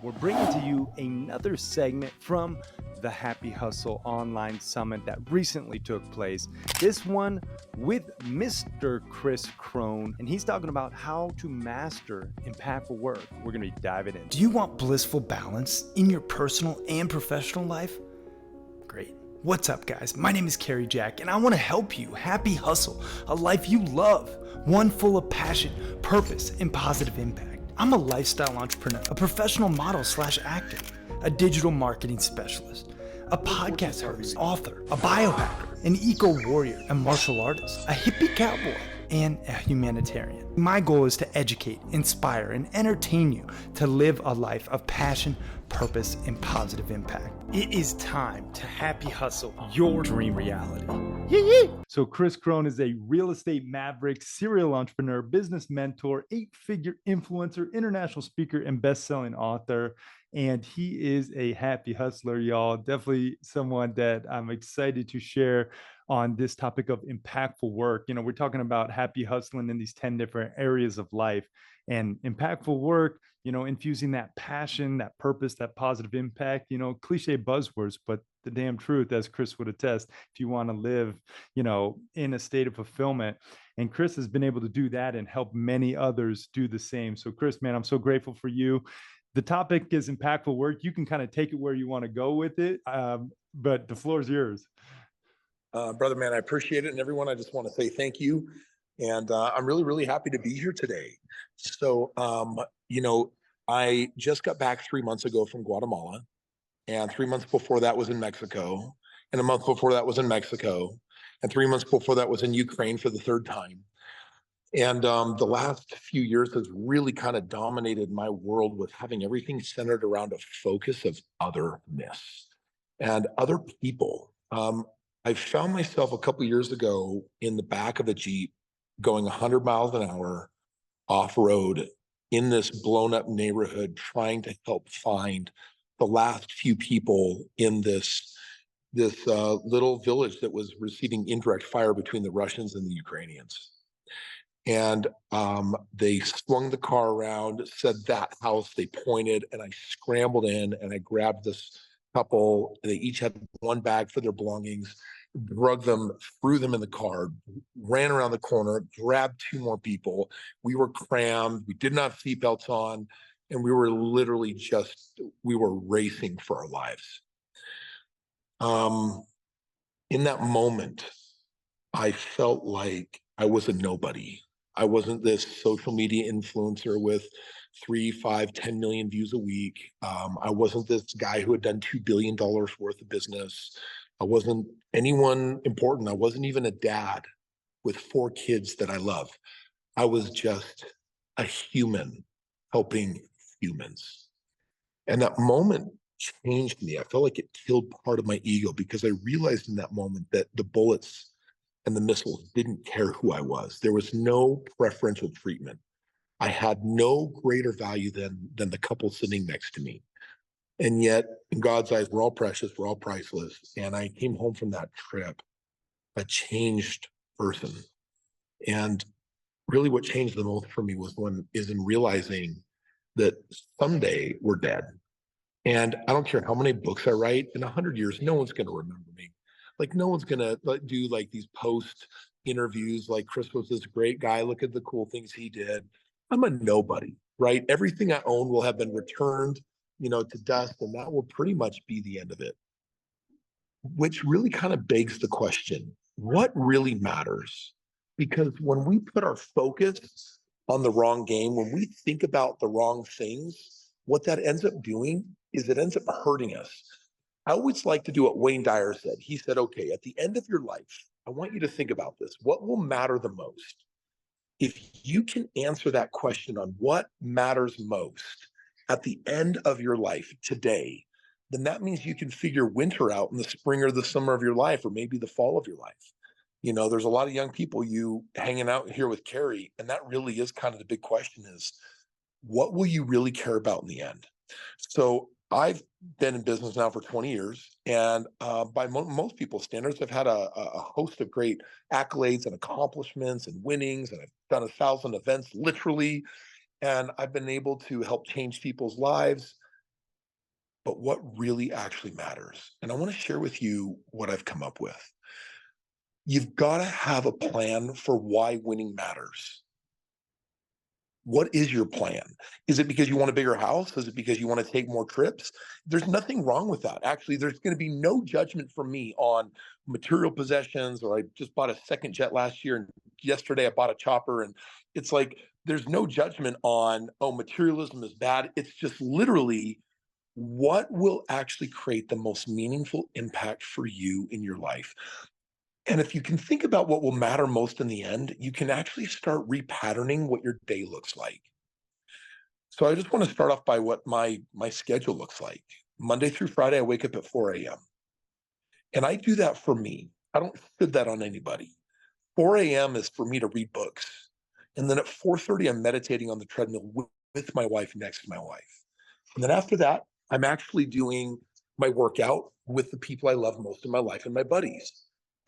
We're bringing to you another segment from the Happy Hustle Online Summit that recently took place. This one with Mr. Kris Krohn, and he's talking about how to master impactful work. We're going to be diving in. Do you want blissful balance in your personal and professional life? Great. What's up, guys? My name is Kerry Jack, and I want to help you happy hustle a life you love, one full of passion, purpose, and positive impact. I'm a lifestyle entrepreneur, a professional model / actor, a digital marketing specialist, a podcast host, author, a biohacker, an eco-warrior, a martial artist, a hippie cowboy, and a humanitarian. My goal is to educate, inspire, and entertain you to live a life of passion, purpose, and positive impact. It is time to happy hustle your dream reality. So Kris Krohn is a real estate maverick, serial entrepreneur, business mentor, 8-figure influencer, international speaker, and best-selling author. And he is a happy hustler, y'all. Definitely someone that I'm excited to share on this topic of impactful work. You know, we're talking about happy hustling in these 10 different areas of life, and impactful work, you know, infusing that passion, that purpose, that positive impact, you know, cliche buzzwords, but the damn truth, as Kris would attest, if you want to live, you know, in a state of fulfillment. And Kris has been able to do that and help many others do the same. So Kris, man, I'm so grateful for you. The topic is impactful work. You can kind of take it where you want to go with it, but the floor is yours. Brother, man, I appreciate it. And everyone, I just want to say thank you. And I'm really, really happy to be here today. So, I just got back 3 months ago from Guatemala, and 3 months before that was in Mexico, and a month before that was in Mexico, and 3 months before that was in Ukraine for the third time. And the last few years has really kind of dominated my world with having everything centered around a focus of otherness and other people. I found myself a couple years ago in the back of a Jeep going 100 miles an hour off-road in this blown-up neighborhood, trying to help find the last few people in this little village that was receiving indirect fire between the Russians and the Ukrainians. And they swung the car around, said that house, they pointed, and I scrambled in and I grabbed this couple. They each had one bag for their belongings, drugged them, threw them in the car, ran around the corner, grabbed 2 more people. We were crammed. We did not have seatbelts on. And we were literally we were racing for our lives. In that moment, I felt like I was a nobody. I wasn't this social media influencer with 3, 5, 10 million views a week. I wasn't this guy who had done $2 billion worth of business. I wasn't anyone important. I wasn't even a dad with 4 kids that I love. I was just a human helping humans. And that moment changed me. I felt like it killed part of my ego, because I realized in that moment that the bullets and the missiles didn't care who I was. There was no preferential treatment. I had no greater value than the couple sitting next to me. And yet, in God's eyes, we're all precious, we're all priceless. And I came home from that trip a changed person. And really what changed the most for me is in realizing that someday we're dead. And I don't care how many books I write, in 100 years, no one's going to remember me. Like, no one's going to do like these post interviews like Kris was this great guy, look at the cool things he did. I'm a nobody, right? Everything I own will have been returned, to dust, and that will pretty much be the end of it. Which really kind of begs the question, what really matters? Because when we put our focus on the wrong game, when we think about the wrong things, what that ends up doing is it ends up hurting us. I always like to do what Wayne Dyer said. He said, okay, at the end of your life, I want you to think about this. What will matter the most? If you can answer that question on what matters most at the end of your life today, then that means you can figure winter out in the spring or the summer of your life, or maybe the fall of your life. There's a lot of young people you hanging out here with Kerry, and that really is kind of the big question is, what will you really care about in the end? So I've been in business now for 20 years, and by most people's standards, I've had a host of great accolades and accomplishments and winnings, and I've done 1,000 events literally, and I've been able to help change people's lives. but what really actually matters. And I want to share with you what I've come up with. You've got to have a plan for why winning matters. What is your plan? Is it because you want a bigger house? Is it because you want to take more trips? There's nothing wrong with that. Actually, there's going to be no judgment from me on material possessions, or I just bought a second jet last year, and yesterday I bought a chopper. And it's like, there's no judgment on, oh, materialism is bad. It's just literally what will actually create the most meaningful impact for you in your life. And if you can think about what will matter most in the end, you can actually start repatterning what your day looks like. So I just want to start off by what my schedule looks like. Monday through Friday, I wake up at 4 a.m. And I do that for me. I don't put that on anybody. 4 a.m. is for me to read books. And then at 4:30, I'm meditating on the treadmill with my wife, next to my wife. And then after that, I'm actually doing my workout with the people I love most in my life and my buddies.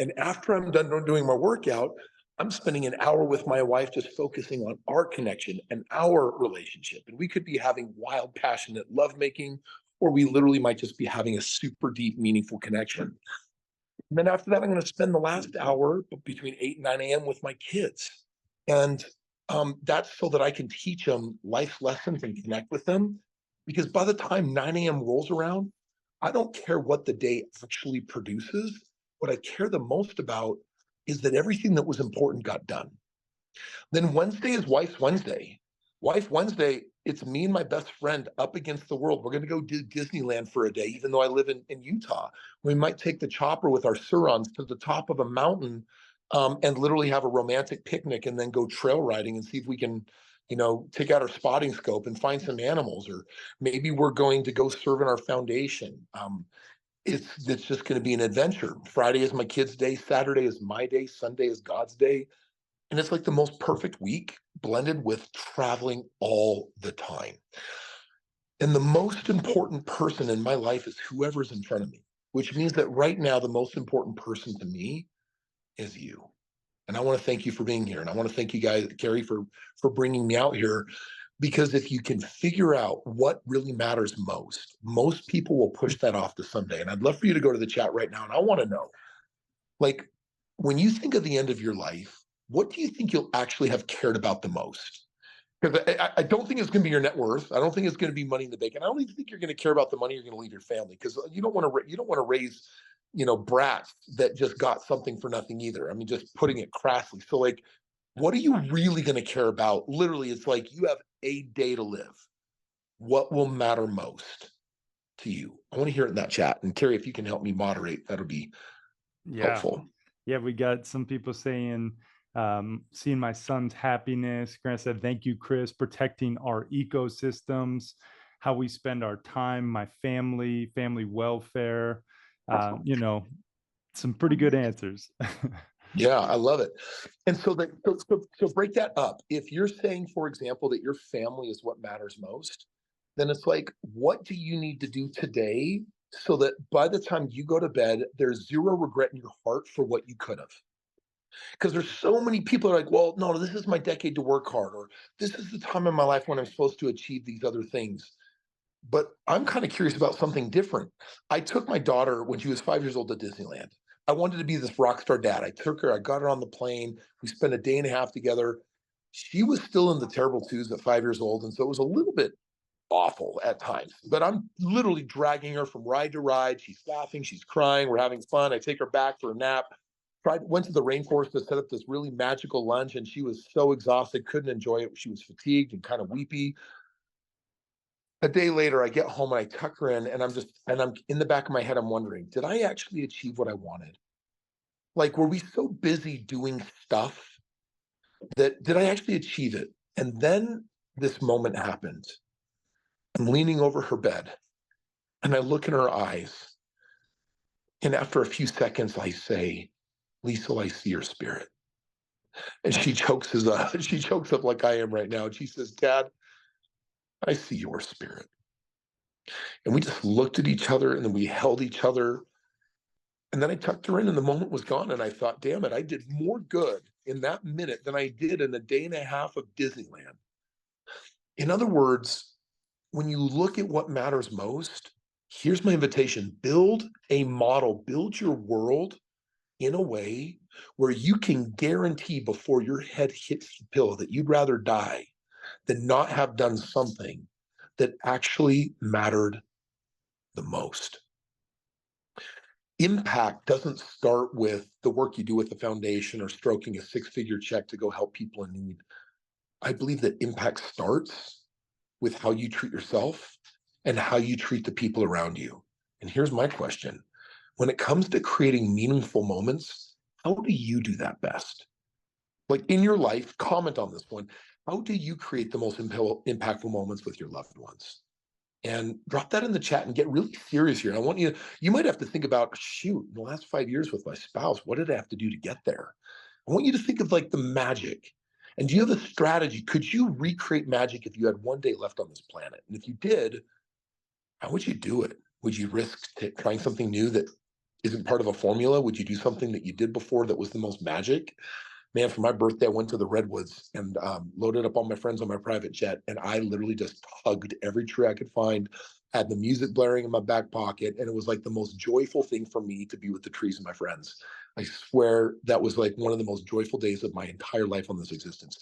And after I'm done doing my workout, I'm spending an hour with my wife just focusing on our connection and our relationship. And we could be having wild, passionate lovemaking, or we literally might just be having a super deep, meaningful connection. And then after that, I'm going to spend the last hour between 8 and 9 a.m. with my kids. And that's so that I can teach them life lessons and connect with them. Because by the time 9 a.m. rolls around, I don't care what the day actually produces. What I care the most about is that everything that was important got done. Then Wednesday is Wife's Wednesday. Wife Wednesday, it's me and my best friend up against the world. We're going to go do Disneyland for a day, even though I live in Utah. We might take the chopper with our Surons to the top of a mountain, and literally have a romantic picnic, and then go trail riding and see if we can, take out our spotting scope and find some animals. Or maybe we're going to go serve in our foundation. It's just going to be an adventure. Friday is my kids' day. Saturday is my day. Sunday is God's day. And it's like the most perfect week blended with traveling all the time. And the most important person in my life is whoever's in front of me, which means that right now, the most important person to me is you. And I want to thank you for being here. And I want to thank you guys, Carrie, for bringing me out here. Because if you can figure out what really matters most people will push that off to someday. And I'd love for you to go to the chat right now. And I want to know, like, when you think of the end of your life, what do you think you'll actually have cared about the most? Because I don't think it's going to be your net worth. I don't think it's going to be money in the bank. And I don't even think you're going to care about the money you're going to leave your family, because you don't want to raise, brats that just got something for nothing either. I mean, just putting it crassly. So, like, what are you really going to care about? Literally, it's like you have a day to live. What will matter most to you? I want to hear it in that chat. And Carrie, if you can help me moderate, that'll be helpful. Yeah, we got some people saying, seeing my son's happiness. Grant said, thank you, Kris, protecting our ecosystems, how we spend our time, my family welfare. Some pretty good answers. Yeah, I love it. And so break that up. If you're saying, for example, that your family is what matters most, then it's like, what do you need to do today so that by the time you go to bed, there's zero regret in your heart for what you could have? Because there's so many people that are like, well, no, this is my decade to work hard, or this is the time in my life when I'm supposed to achieve these other things. But I'm kind of curious about something different. I took my daughter when she was 5 years old to Disneyland. I wanted to be this rock star dad. I took her, I got her on the plane. We spent a day and a half together. She was still in the terrible twos at 5 years old. And so it was a little bit awful at times, but I'm literally dragging her from ride to ride. She's laughing, she's crying, we're having fun. I take her back for a nap. Went to the rainforest to set up this really magical lunch, and she was so exhausted, couldn't enjoy it. She was fatigued and kind of weepy. A day later, I get home and I tuck her in, and I'm in the back of my head, I'm wondering, did I actually achieve what I wanted? Like, were we so busy doing stuff that did I actually achieve it? And then this moment happened. I'm leaning over her bed and I look in her eyes. And after a few seconds, I say, Lisa, I see your spirit. And she chokes up like I am right now. And she says, Dad, I see your spirit. And we just looked at each other, and then we held each other. And then I tucked her in, and the moment was gone. And I thought, damn it, I did more good in that minute than I did in a day and a half of Disneyland. In other words, when you look at what matters most, Here's my invitation: build a model, build your world in a way where you can guarantee before your head hits the pillow that you'd rather die than not have done something that actually mattered the most. Impact doesn't start with the work you do with the foundation or stroking a six-figure check to go help people in need. I believe that impact starts with how you treat yourself and how you treat the people around you. And here's my question: when it comes to creating meaningful moments, how do you do that best? Like in your life, comment on this one. How do you create the most impactful moments with your loved ones? And drop that in the chat and get really serious here. I want you might have to think about, shoot, in the last 5 years with my spouse, what did I have to do to get there? I want you to think of like the magic. And do you have a strategy? Could you recreate magic if you had one day left on this planet? And if you did, how would you do it? Would you risk trying something new that isn't part of a formula? Would you do something that you did before that was the most magic? Man, for my birthday, I went to the redwoods and loaded up all my friends on my private jet, and I literally just hugged every tree I could find, had the music blaring in my back pocket, and it was like the most joyful thing for me to be with the trees and my friends. I swear that was like one of the most joyful days of my entire life on this existence.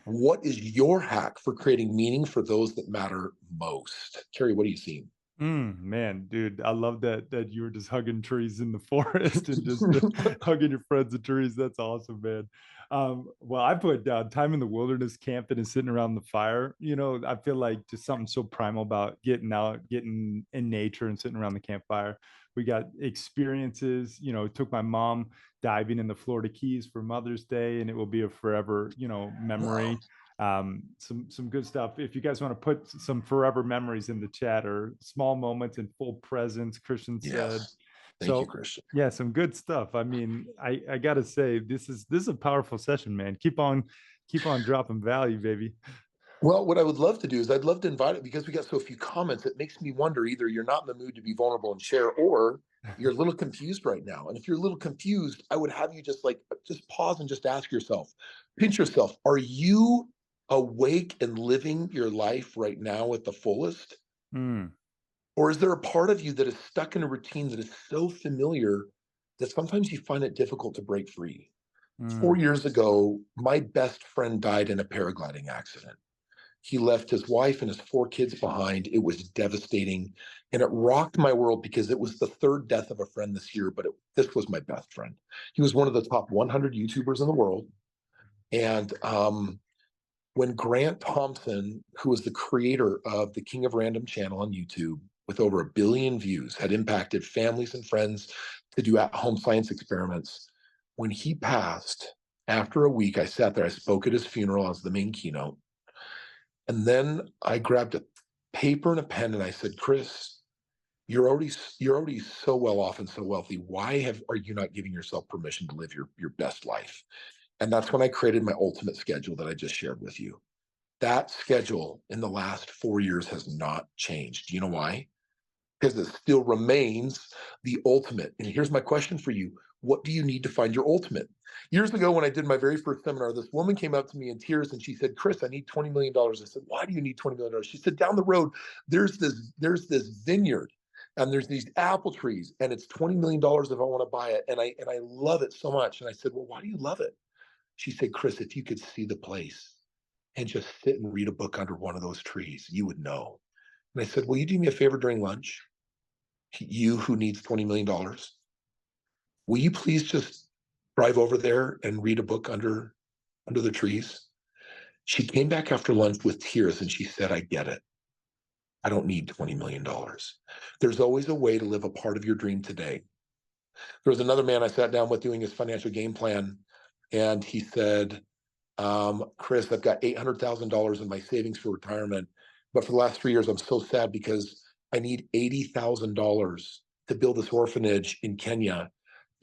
What is your hack for creating meaning for those that matter most? Carrie, what are you seeing? Man, dude, I love that you were just hugging trees in the forest and just hugging your friends and trees. That's awesome, man. Well, I put time in the wilderness, camping and sitting around the fire. I feel like just something so primal about getting out, getting in nature and sitting around the campfire. We got experiences, took my mom diving in the Florida Keys for Mother's Day, and it will be a forever, Wow. memory. Some good stuff. If you guys want to put some forever memories in the chat or small moments in full presence, Christian said. Yes. Thank you, So Christian. yeah, some good stuff. I mean, I gotta say, this is a powerful session, man. Keep on dropping value, baby. Well, what I would love to do is I'd love to invite it because we got so few comments. It makes me wonder either you're not in the mood to be vulnerable and share, or you're a little confused right now. And if you're a little confused, I would have you just pause and just ask yourself, pinch yourself. Are you awake and living your life right now at the fullest? Mm, Or is there a part of you that is stuck in a routine that is so familiar that sometimes you find it difficult to break free? 4 years ago, my best friend died in a paragliding accident. He left his wife and his four kids behind. It was devastating. And it rocked my world because it was the third death of a friend this year, but this was my best friend. He was one of the top 100 YouTubers in the world. And when Grant Thompson, who was the creator of the King of Random channel on YouTube, with over 1 billion views, had impacted families and friends to do at home science experiments, when he passed, after a week, I sat there, I spoke at his funeral as the main keynote. And then I grabbed a paper and a pen and I said, Kris, you're already so well off and so wealthy. Why are you not giving yourself permission to live your best life? And that's when I created my ultimate schedule that I just shared with you. That schedule in the last 4 years has not changed. Do you know why? Because it still remains the ultimate. And here's my question for you: what do you need to find your ultimate? Years ago, when I did my very first seminar, this woman came up to me in tears and she said, Kris, I need $20 million. I said, why do you need $20 million? She said, down the road, there's this vineyard and there's these apple trees, and it's $20 million if I want to buy it. And I love it so much. And I said, well, why do you love it? She said, Kris, if you could see the place and just sit and read a book under one of those trees, you would know. And I said, will you do me a favor during lunch? You who needs $20 million, will you please just drive over there and read a book under the trees? She came back after lunch with tears and she said, I get it. I don't need $20 million. There's always a way to live a part of your dream today. There was another man I sat down with doing his financial game plan, and he said, Kris, I've got $800,000 in my savings for retirement, but for the last 3 years, I'm so sad because I need $80,000 to build this orphanage in Kenya.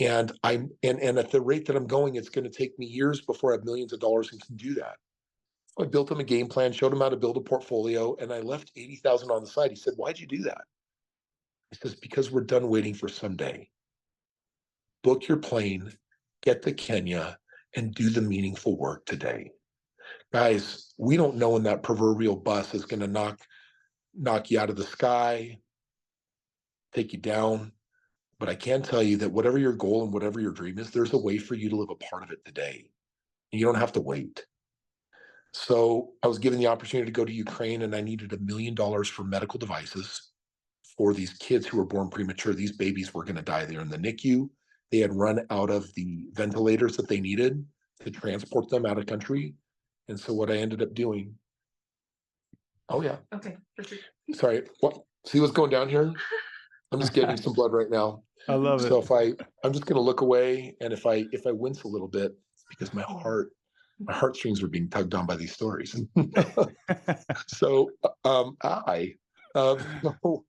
And at the rate that I'm going, it's going to take me years before I have millions of dollars and can do that. So I built him a game plan, showed him how to build a portfolio, and I left 80,000 on the side. He said, why'd you do that? He says, because we're done waiting for someday. Book your plane, get to Kenya, and do the meaningful work today. Guys, we don't know when that proverbial bus is going to knock you out of the sky, take you down. But I can tell you that whatever your goal and whatever your dream is, there's a way for you to live a part of it today. And you don't have to wait. So I was given the opportunity to go to Ukraine, and I needed $1 million for medical devices for these kids who were born premature. These babies were going to die there in the NICU. They had run out of the ventilators that they needed to transport them out of country. And so what I ended up doing, oh yeah. Okay, perfect. Sorry, what? See what's going down here? I'm just getting some blood right now. I love So it. I'm just going to look away, and if I wince a little bit, it's because my heartstrings are being tugged on by these stories. So I um, so,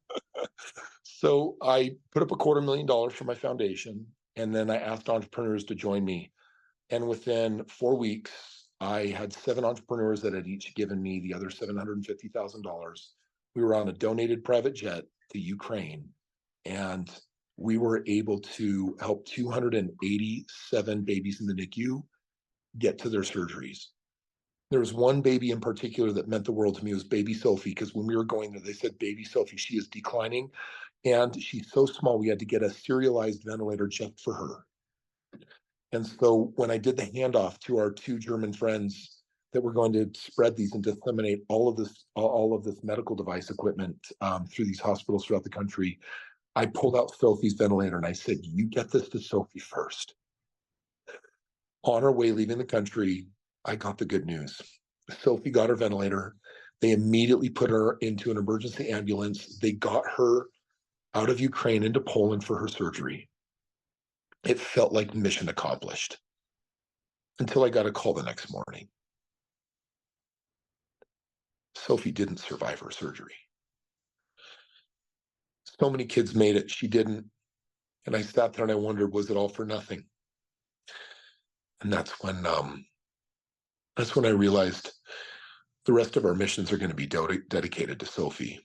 so I put up $250,000 for my foundation, and then I asked entrepreneurs to join me. And within 4 weeks, I had 7 entrepreneurs that had each given me the other $750,000. We were on a donated private jet to Ukraine, and we were able to help 287 babies in the NICU get to their surgeries. There was one baby in particular that meant the world to me. It was baby Sophie, because when we were going there, they said, baby Sophie, she is declining, and she's so small, we had to get a serialized ventilator just for her. And so when I did the handoff to our 2 German friends that were going to spread these and disseminate all of this medical device equipment through these hospitals throughout the country, I pulled out Sophie's ventilator and I said, you get this to Sophie first. On our way leaving the country, I got the good news. Sophie got her ventilator. They immediately put her into an emergency ambulance. They got her out of Ukraine into Poland for her surgery. It felt like mission accomplished until I got a call the next morning. Sophie didn't survive her surgery. So many kids made it, she didn't. And I sat there and I wondered, was it all for nothing? And that's when I realized the rest of our missions are going to be dedicated to Sophie,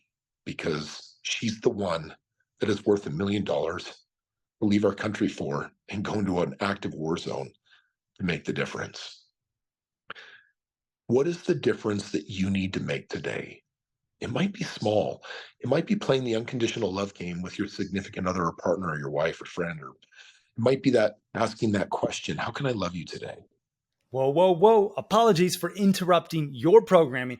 because she's the one that is worth $1 million to leave our country for and go into an active war zone to make the difference. What is the difference that you need to make today? It might be small. It might be playing the unconditional love game with your significant other or partner or your wife or friend, or it might be that asking that question, how can I love you today? Whoa, whoa, whoa. Apologies for interrupting your programming,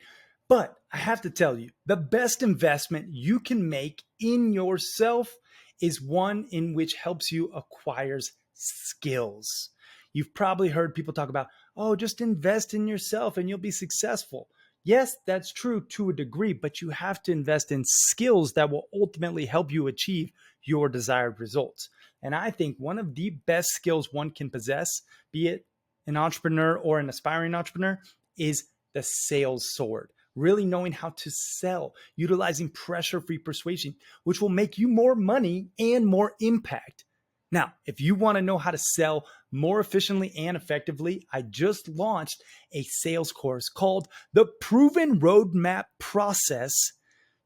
but I have to tell you, the best investment you can make in yourself is one in which helps you acquire skills. You've probably heard people talk about, oh, just invest in yourself and you'll be successful. Yes, that's true to a degree, but you have to invest in skills that will ultimately help you achieve your desired results. And I think one of the best skills one can possess, be it an entrepreneur or an aspiring entrepreneur, is the sales sword. Really knowing how to sell, utilizing pressure-free persuasion, which will make you more money and more impact. Now, if you want to know how to sell more efficiently and effectively, I just launched a sales course called The Proven Roadmap Process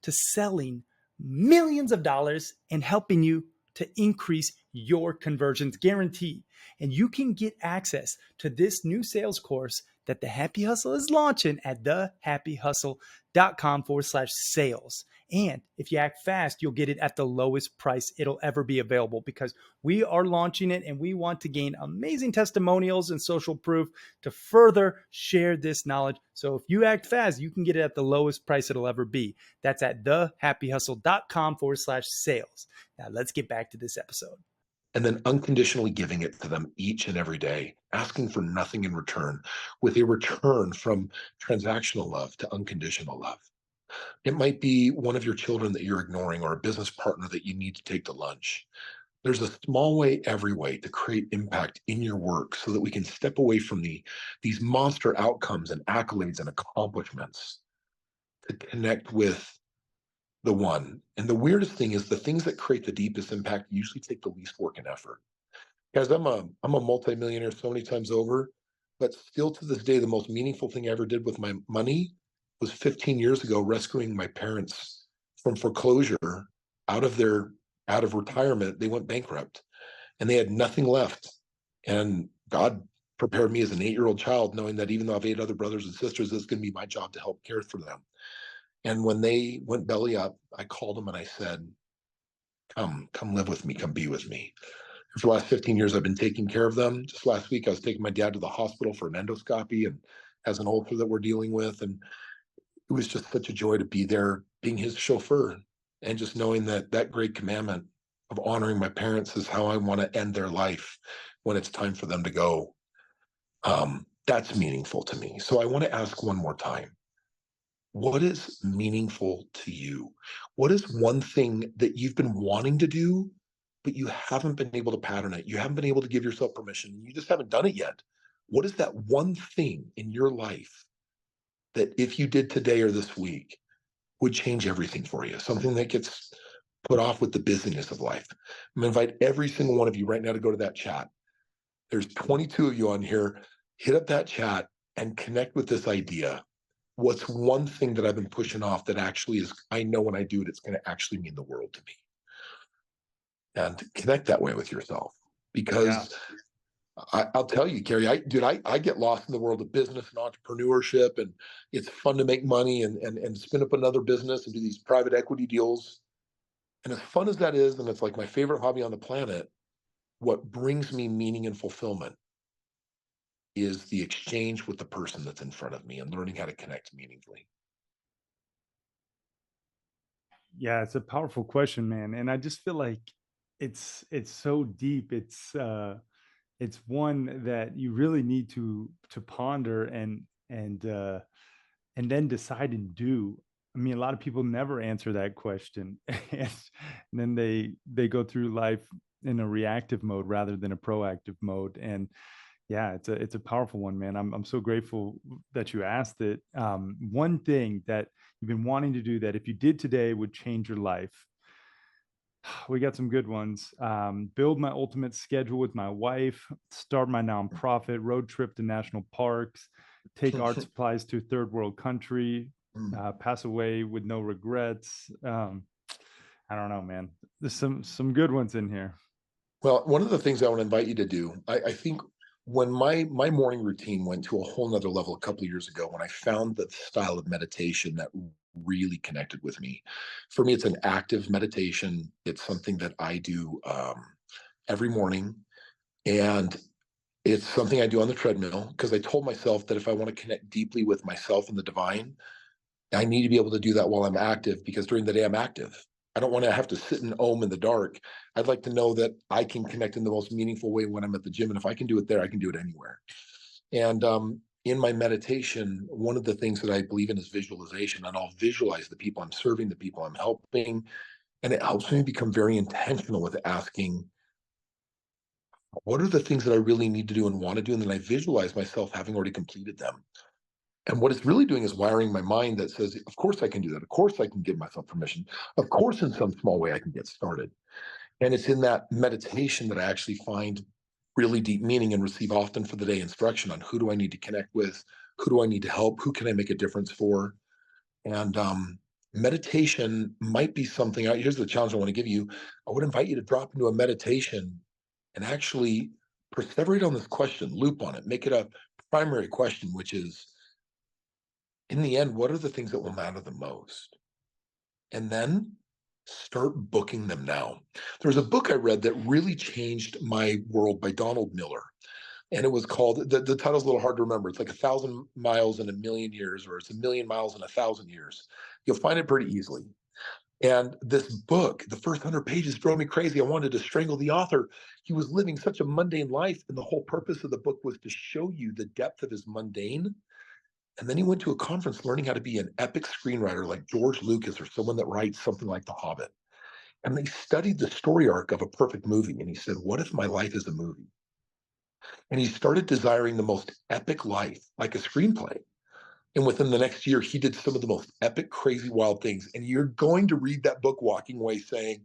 to Selling Millions of Dollars and helping you to increase your conversions guarantee. And you can get access to this new sales course that the Happy Hustle is launching at thehappyhustle.com/sales. And if you act fast, you'll get it at the lowest price it'll ever be available, because we are launching it and we want to gain amazing testimonials and social proof to further share this knowledge. So if you act fast, you can get it at the lowest price it'll ever be. That's at thehappyhustle.com/sales. Now let's get back to this episode. And then unconditionally giving it to them each and every day, asking for nothing in return, with a return from transactional love to unconditional love. It might be one of your children that you're ignoring, or a business partner that you need to take to lunch. There's a small way, every way, to create impact in your work so that we can step away from these monster outcomes and accolades and accomplishments to connect with the one. And the weirdest thing is, the things that create the deepest impact usually take the least work and effort. Guys, I'm a multimillionaire so many times over, but still to this day, the most meaningful thing I ever did with my money was 15 years ago, rescuing my parents from foreclosure, out of retirement. They went bankrupt and they had nothing left. And God prepared me as an 8-year-old child, knowing that even though I have 8 other brothers and sisters, it's going to be my job to help care for them. And when they went belly up, I called them and I said, come live with me, come be with me. And for the last 15 years, I've been taking care of them. Just last week, I was taking my dad to the hospital for an endoscopy and has an ulcer that we're dealing with. And it was just such a joy to be there, being his chauffeur, and just knowing that that great commandment of honoring my parents is how I want to end their life when it's time for them to go. That's meaningful to me. So I want to ask one more time, what is meaningful to you? What is one thing that you've been wanting to do, but you haven't been able to pattern it? You haven't been able to give yourself permission. You just haven't done it yet. What is that one thing in your life that if you did today or this week would change everything for you? Something that gets put off with the busyness of life. I'm going to invite every single one of you right now to go to that chat. There's 22 of you on here. Hit up that chat and connect with this idea. What's one thing that I've been pushing off that actually is, I know when I do it, it's going to actually mean the world to me? And connect that way with yourself. Yeah. Because I'll tell you, Carrie, I get lost in the world of business and entrepreneurship, and it's fun to make money and spin up another business and do these private equity deals. And as fun as that is, and it's like my favorite hobby on the planet, what brings me meaning and fulfillment is the exchange with the person that's in front of me and learning how to connect meaningfully. Yeah, it's a powerful question, man. And I just feel like it's so deep. It's one that you really need to ponder and then decide and do. I mean, a lot of people never answer that question. And then they go through life in a reactive mode rather than a proactive mode. And yeah, it's a powerful one, man. I'm so grateful that you asked it. One thing that you've been wanting to do that if you did today would change your life. We got some good ones. Build my ultimate schedule with my wife, start my nonprofit, road trip to national parks, take art supplies to a third world country, pass away with no regrets. I don't know, man. There's some good ones in here. Well, one of the things I want to invite you to do, I think when my morning routine went to a whole nother level a couple of years ago, when I found the style of meditation that really connected with me. For me, it's an active meditation. It's something that I do every morning. And it's something I do on the treadmill because I told myself that if I want to connect deeply with myself and the divine, I need to be able to do that while I'm active, because during the day I'm active. I don't want to have to sit and ohm in the dark. I'd like to know that I can connect in the most meaningful way when I'm at the gym. And if I can do it there, I can do it anywhere. And in my meditation, one of the things that I believe in is visualization. And I'll visualize the people I'm serving, the people I'm helping. And it helps me become very intentional with asking, what are the things that I really need to do and want to do? And then I visualize myself having already completed them. And what it's really doing is wiring my mind that says, of course I can do that. Of course I can give myself permission. Of course, in some small way, I can get started. And it's in that meditation that I actually find really deep meaning and receive often for the day instruction on who do I need to connect with? Who do I need to help? Who can I make a difference for? And meditation might be something. Here's the challenge I want to give you. I would invite you to drop into a meditation and actually perseverate on this question, loop on it, make it a primary question, which is, in the end, what are the things that will matter the most? And then start booking them now. There's a book I read that really changed my world by Donald Miller. And it was called, the title's a little hard to remember. It's like 1,000 miles in a million years, or it's 1,000,000 miles in 1,000 years. You'll find it pretty easily. And this book, the first 100 pages drove me crazy. I wanted to strangle the author. He was living such a mundane life. And the whole purpose of the book was to show you the depth of his mundane. And then he went to a conference learning how to be an epic screenwriter like George Lucas or someone that writes something like The Hobbit. And they studied the story arc of a perfect movie. And he said, what if my life is a movie? And he started desiring the most epic life, like a screenplay. And within the next year, he did some of the most epic, crazy, wild things. And you're going to read that book walking away saying,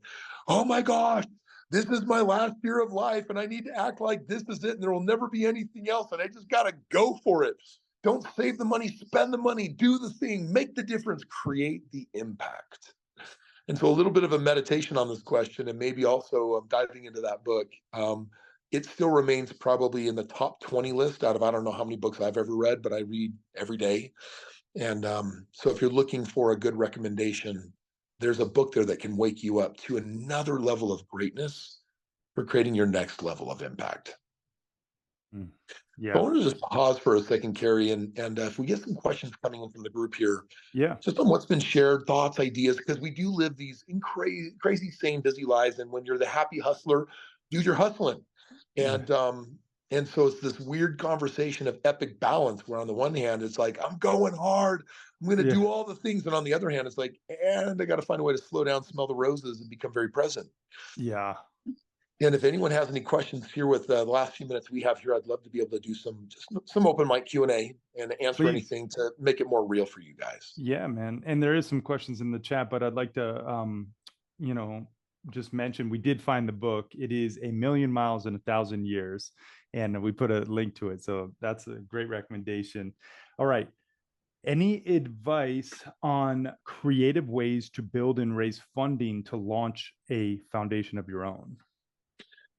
oh my gosh, this is my last year of life. And I need to act like this is it. And there will never be anything else. And I just got to go for it. Don't save the money, spend the money, do the thing, make the difference, create the impact. And so a little bit of a meditation on this question, and maybe also diving into that book. It still remains probably in the top 20 list out of, I don't know how many books I've ever read, but I read every day. And so if you're looking for a good recommendation, there's a book there that can wake you up to another level of greatness for creating your next level of impact. Mm. So I Yeah. want to just pause for a second, Carrie, and if we get some questions coming in from the group here, Yeah. just on what's been shared, thoughts, ideas, because we do live these crazy, sane, busy lives. And when you're the happy hustler, dude, you're hustling. Yeah. And so it's this weird conversation of epic balance where on the one hand, it's like, I'm going hard. I'm going to Yeah. do all the things. And on the other hand, it's like, and I got to find a way to slow down, smell the roses, and become very present. Yeah. And if anyone has any questions here with the last few minutes we have here, I'd love to be able to do some open mic Q&A and answer Please. anything to make it more real for you guys. Yeah, man. And there is some questions in the chat, but I'd like to, you know, just mention we did find the book. It is A Million Miles in a Thousand Years, and we put a link to it. So that's a great recommendation. All right. Any advice on creative ways to build and raise funding to launch a foundation of your own?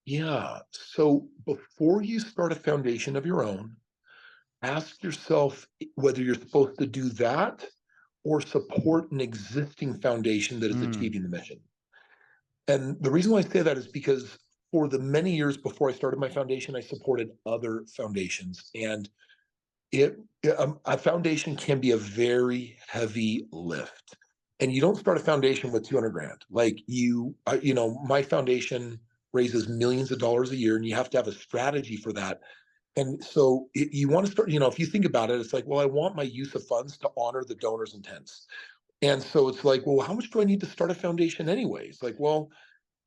Yeah. So before you start a foundation of your own, ask yourself whether you're supposed to do that or support an existing foundation that is Mm, achieving the mission. And the reason why I say that is because for the many years before I started my foundation, I supported other foundations. And it a foundation can be a very heavy lift. And you don't start a foundation with 200 grand. Like my foundation raises millions of dollars a year, and you have to have a strategy for that. And so you want to start, if you think about it, it's like, well, I want my use of funds to honor the donor's intents. And so it's like, well, how much do I need to start a foundation anyway? It's like, well,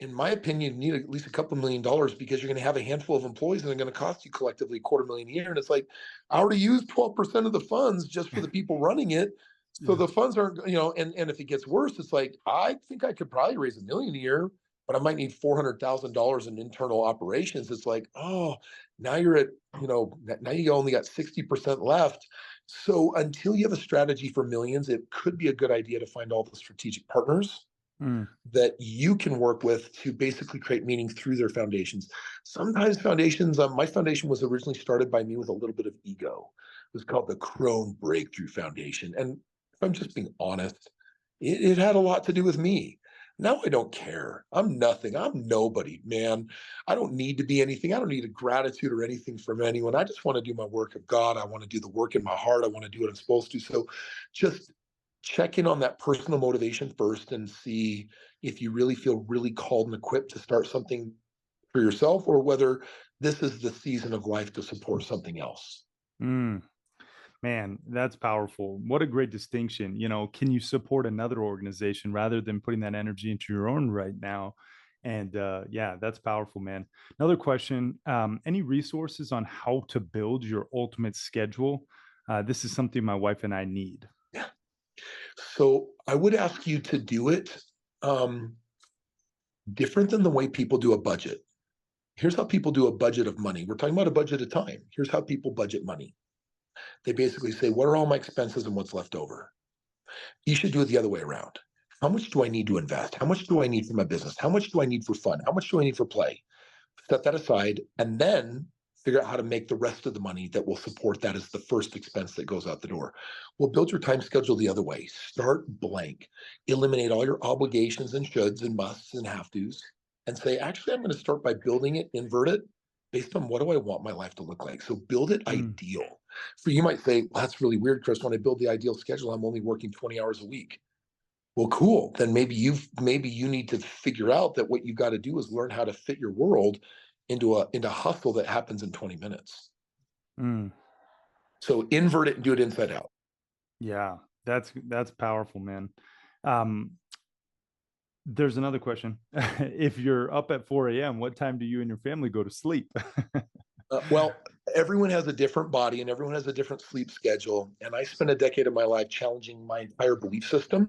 in my opinion, you need at least a couple $1 million because you're going to have a handful of employees and they're going to cost you collectively $250,000 a year. And it's like, I already used 12% of the funds just for the people running it. So yeah. the funds aren't, and if it gets worse, it's like, I think I could probably raise $1 million a year, but I might need $400,000 in internal operations. It's like, oh, now you're at, now you only got 60% left. So until you have a strategy for millions, it could be a good idea to find all the strategic partners Mm, that you can work with to basically create meaning through their foundations. Sometimes foundations, my foundation was originally started by me with a little bit of ego. It was called the Krohn Breakthrough Foundation. And if I'm just being honest, it had a lot to do with me. Now I don't care. I'm nothing. I'm nobody, man. I don't need to be anything. I don't need a gratitude or anything from anyone. I just want to do my work of God. I want to do the work in my heart. I want to do what I'm supposed to. So just check in on that personal motivation first and see if you really feel really called and equipped to start something for yourself or whether this is the season of life to support something else. mm. Man, that's powerful. What a great distinction. Can you support another organization rather than putting that energy into your own right now? And yeah, that's powerful, man. Another question, any resources on how to build your ultimate schedule? This is something my wife and I need. Yeah. So I would ask you to do it um, different than the way people do a budget. Here's how people do a budget of money. We're talking about a budget of time. Here's how people budget money. They basically say, what are all my expenses and what's left over? You should do it the other way around. How much do I need to invest? How much do I need for my business? How much do I need for fun? How much do I need for play? Set that aside and then figure out how to make the rest of the money that will support that as the first expense that goes out the door. Well, build your time schedule the other way. Start blank. Eliminate all your obligations and shoulds and musts and have tos and say, actually, I'm going to start by building it, invert it based on what do I want my life to look like. So build it Mm, ideal. For you might say, well, that's really weird, Kris. When I build the ideal schedule, I'm only working 20 hours a week. Well, cool. Then maybe you need to figure out that what you got to do is learn how to fit your world into hustle that happens in 20 minutes. mm. So invert it and do it inside out. Yeah, that's powerful, man. Um, there's another question. If you're up at 4 a.m., what time do you and your family go to sleep? Well, everyone has a different body and everyone has a different sleep schedule. And I spent a decade of my life challenging my entire belief system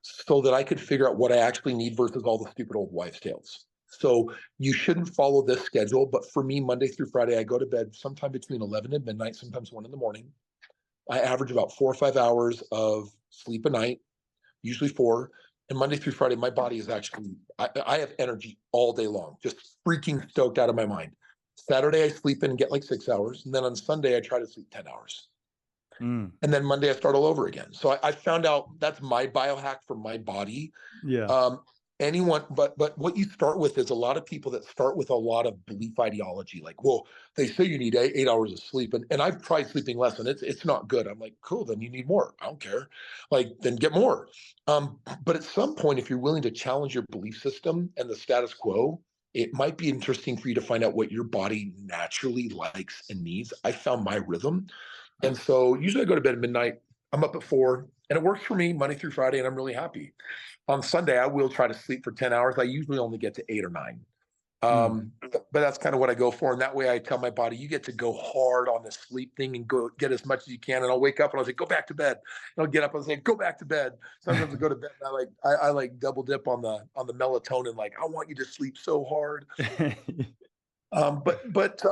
so that I could figure out what I actually need versus all the stupid old wives' tales. So you shouldn't follow this schedule. But for me, Monday through Friday, I go to bed sometime between 11 and midnight, sometimes 1 in the morning. I average about 4 or 5 hours of sleep a night, usually 4. And Monday through Friday, my body is actually, I have energy all day long, just freaking stoked out of my mind. Saturday, I sleep in and get like 6 hours. And then on Sunday, I try to sleep 10 hours. Mm. And then Monday I start all over again. So I found out that's my biohack for my body. Yeah. Um, anyone, but what you start with is a lot of people that start with a lot of belief ideology, like, well, they say you need 8 hours of sleep, and I've tried sleeping less, and it's not good. I'm like, cool, then you need more. I don't care, like then get more. But at some point, if you're willing to challenge your belief system and the status quo, it might be interesting for you to find out what your body naturally likes and needs. I found my rhythm, and so usually I go to bed at midnight. I'm up at 4, and it works for me Monday through Friday, and I'm really happy. On Sunday, I will try to sleep for 10 hours. I usually only get to 8 or 9. Mm. But that's kind of what I go for. And that way I tell my body, you get to go hard on the sleep thing and go get as much as you can. And I'll wake up and I'll say, go back to bed. And I'll get up and say, go back to bed. Sometimes I go to bed and I like double dip on the melatonin. Like, I want you to sleep so hard. But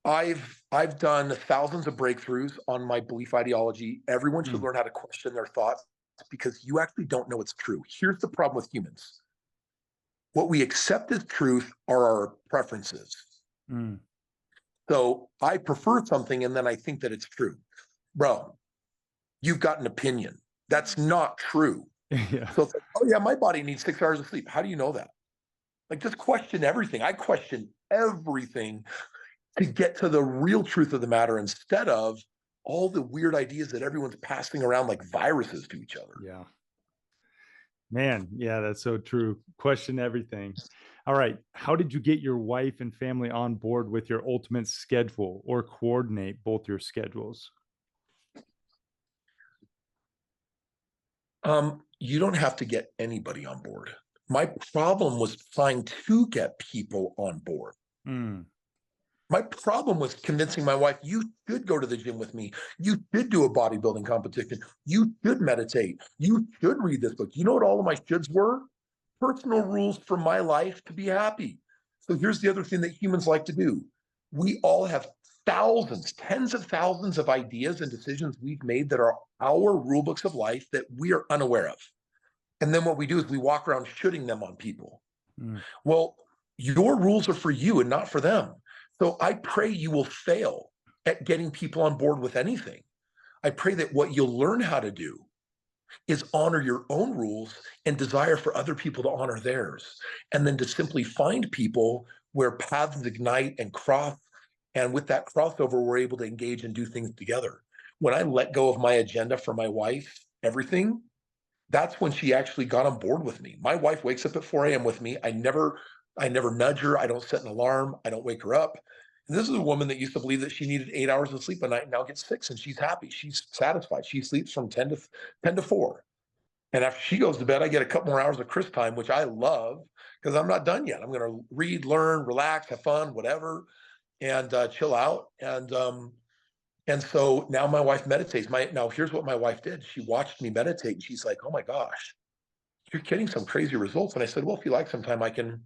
I've done thousands of breakthroughs on my belief ideology. Everyone should Mm. learn how to question their thoughts because you actually don't know it's true. Here's the problem with humans. What we accept as truth are our preferences. Mm. So I prefer something and then I think that it's true. Bro, you've got an opinion. That's not true. Yeah. So it's like, oh yeah, my body needs 6 hours of sleep. How do you know that? Like, just question everything. I question everything to get to the real truth of the matter instead of all the weird ideas that everyone's passing around like viruses to each other. Yeah. Man, yeah, that's so true. Question everything. All right. How did you get your wife and family on board with your ultimate schedule or coordinate both your schedules? You don't have to get anybody on board. My problem was trying to get people on board. Mm. My problem was convincing my wife, you should go to the gym with me. You should do a bodybuilding competition. You should meditate. You should read this book. You know what all of my shoulds were? Personal rules for my life to be happy. So here's the other thing that humans like to do. We all have thousands, tens of thousands of ideas and decisions we've made that are our rule books of life that we are unaware of. And then what we do is we walk around shooting them on people. Mm. Well, your rules are for you and not for them. So I pray you will fail at getting people on board with anything. I pray that what you'll learn how to do is honor your own rules and desire for other people to honor theirs. And then to simply find people where paths ignite and cross. And with that crossover, we're able to engage and do things together. When I let go of my agenda for my wife, everything, that's when she actually got on board with me. My wife wakes up at 4 a.m. with me. I never nudge her. I don't set an alarm. I don't wake her up. And this is a woman that used to believe that she needed 8 hours of sleep a night and now gets 6 and she's happy. She's satisfied. She sleeps from 10 to 4. And after she goes to bed, I get a couple more hours of Kris time, which I love because I'm not done yet. I'm going to read, learn, relax, have fun, whatever, and chill out. And so now my wife meditates. Now here's what my wife did. She watched me meditate and she's like, oh my gosh, you're getting some crazy results. And I said, well, if you like sometime I can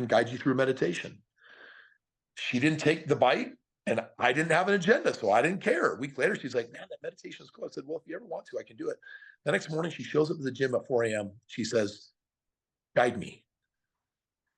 guide you through meditation. She didn't take the bite and I didn't have an agenda. So I didn't care. A week later, she's like, man, that meditation is cool. I said, well, if you ever want to, I can do it. The next morning, she shows up at the gym at 4 a.m. She says, guide me.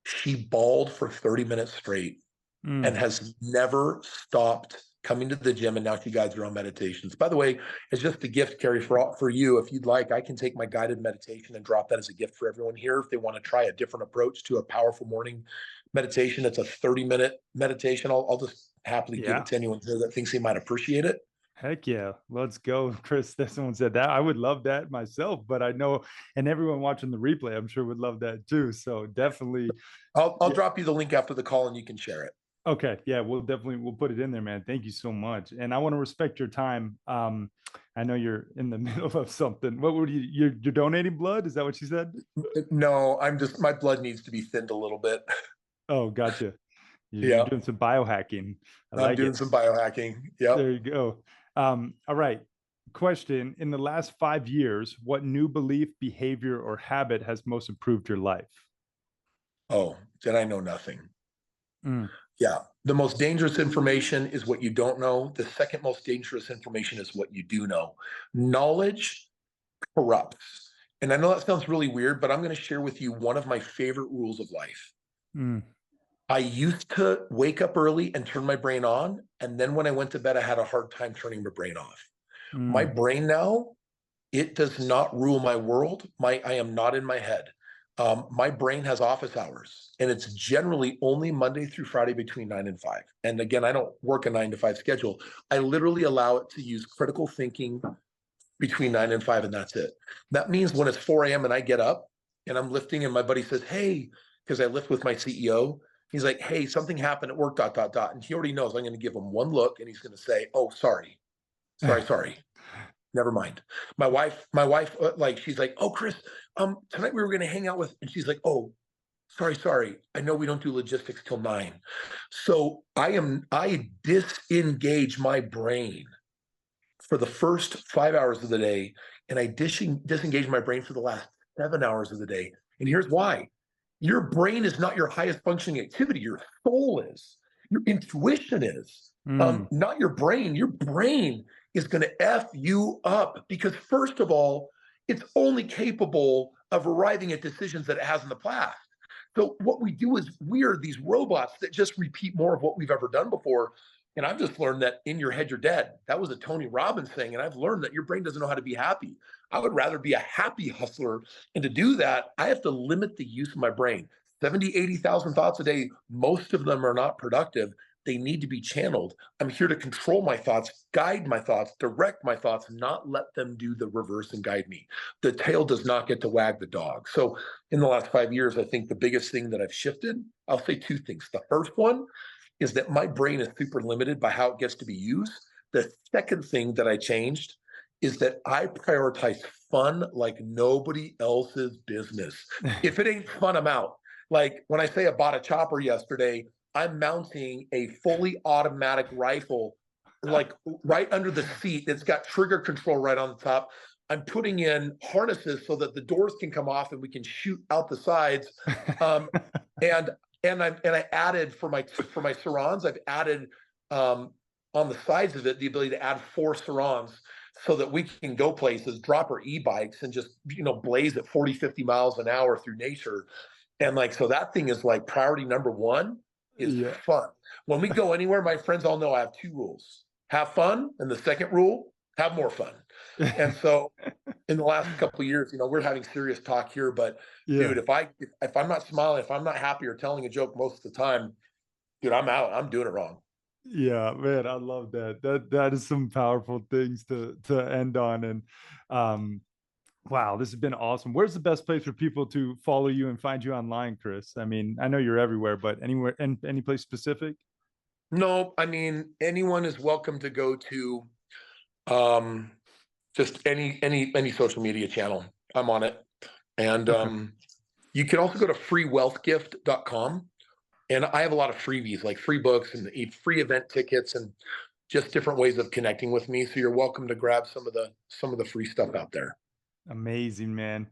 She bawled for 30 minutes straight and Mm. has never stopped coming to the gym, and now she guides her own meditations. By the way, it's just a gift, Carrie, for you. If you'd like, I can take my guided meditation and drop that as a gift for everyone here. If they want to try a different approach to a powerful morning meditation, it's a 30-minute meditation. I'll just happily give Yeah. it to anyone here that thinks they might appreciate it. Heck yeah. Let's go, Kris. That someone said that. I would love that myself, but I know, and everyone watching the replay, I'm sure would love that too. So definitely. I'll Yeah. drop you the link after the call and you can share it. Okay. Yeah. We'll put it in there, man. Thank you so much. And I want to respect your time. I know you're in the middle of something. What would you're donating blood? Is that what you said? No, my blood needs to be thinned a little bit. Oh, gotcha. You're Yeah, doing some biohacking. I I'm like doing it. some biohacking. Yep. There you go. All right. Question. In the last 5 years, what new belief, behavior, or habit has most improved your life? Oh, then I know nothing. Mm. Yeah. The most dangerous information is what you don't know. The second most dangerous information is what you do know. Knowledge corrupts. And I know that sounds really weird, but I'm going to share with you one of my favorite rules of life. Mm. I used to wake up early and turn my brain on, and then when I went to bed, I had a hard time turning my brain off. My Mm, brain now, it does not rule my world. I am not in my head. My brain has office hours, and it's generally only Monday through Friday between 9 and 5. And again, I don't work a 9 to 5 schedule. I literally allow it to use critical thinking between 9 and 5, and that's it. That means when it's 4 a.m. and I get up and I'm lifting, and my buddy says, "Hey," because I lift with my CEO. He's like, "Hey, something happened at work, dot, dot, dot." And he already knows I'm going to give him one look, and he's going to say, "Oh, sorry, sorry. Never mind." My wife, like, she's like, "Oh, Kris, tonight we were going to hang out with," and she's like, "Oh, sorry. I know we don't do logistics till 9." So I disengage my brain for the first 5 hours of the day, and I disengage my brain for the last 7 hours of the day. And here's why: your brain is not your highest functioning activity. Your soul is. Your intuition is. mm, Not your brain. Your brain is going to f you up because, first of all, it's only capable of arriving at decisions that it has in the past. So what we do is we are these robots that just repeat more of what we've ever done before. And I've just learned that in your head, you're dead. That was a Tony Robbins thing. And I've learned that your brain doesn't know how to be happy. I would rather be a happy hustler. And to do that, I have to limit the use of my brain. 70, 80,000 thoughts a day. Most of them are not productive. They need to be channeled. I'm here to control my thoughts, guide my thoughts, direct my thoughts, not let them do the reverse and guide me. The tail does not get to wag the dog. So in the last 5 years, I think the biggest thing that I've shifted, I'll say two things. The first one is that my brain is super limited by how it gets to be used. The second thing that I changed is that I prioritize fun like nobody else's business. If it ain't fun, I'm out. Like when I say I bought a chopper yesterday, I'm mounting a fully automatic rifle, like right under the seat. It's got trigger control right on the top. I'm putting in harnesses so that the doors can come off and we can shoot out the sides. Um, and I added for my surrounds, I've added on the sides of it the ability to add 4 surrounds so that we can go places, drop our e-bikes and just blaze at 40, 50 miles an hour through nature. And like, so that thing is like priority number one is yeah. fun. When we go anywhere, my friends all know I have two rules: have fun, and the second rule, have more fun. And so in the last couple of years, we're having serious talk here, but Yeah. dude, if I'm not smiling, if I'm not happy or telling a joke most of the time, dude, I'm out. I'm doing it wrong. Yeah, man, I love that. That is some powerful things to end on. And um, wow, this has been awesome. Where's the best place for people to follow you and find you online, Kris? I mean, I know you're everywhere, but anywhere and any place specific? No, I mean, anyone is welcome to go to um, just any social media channel. I'm on it. And Okay. you can also go to freewealthgift.com. And I have a lot of freebies, like free books and free event tickets and just different ways of connecting with me. So you're welcome to grab some of the free stuff out there. Amazing, man.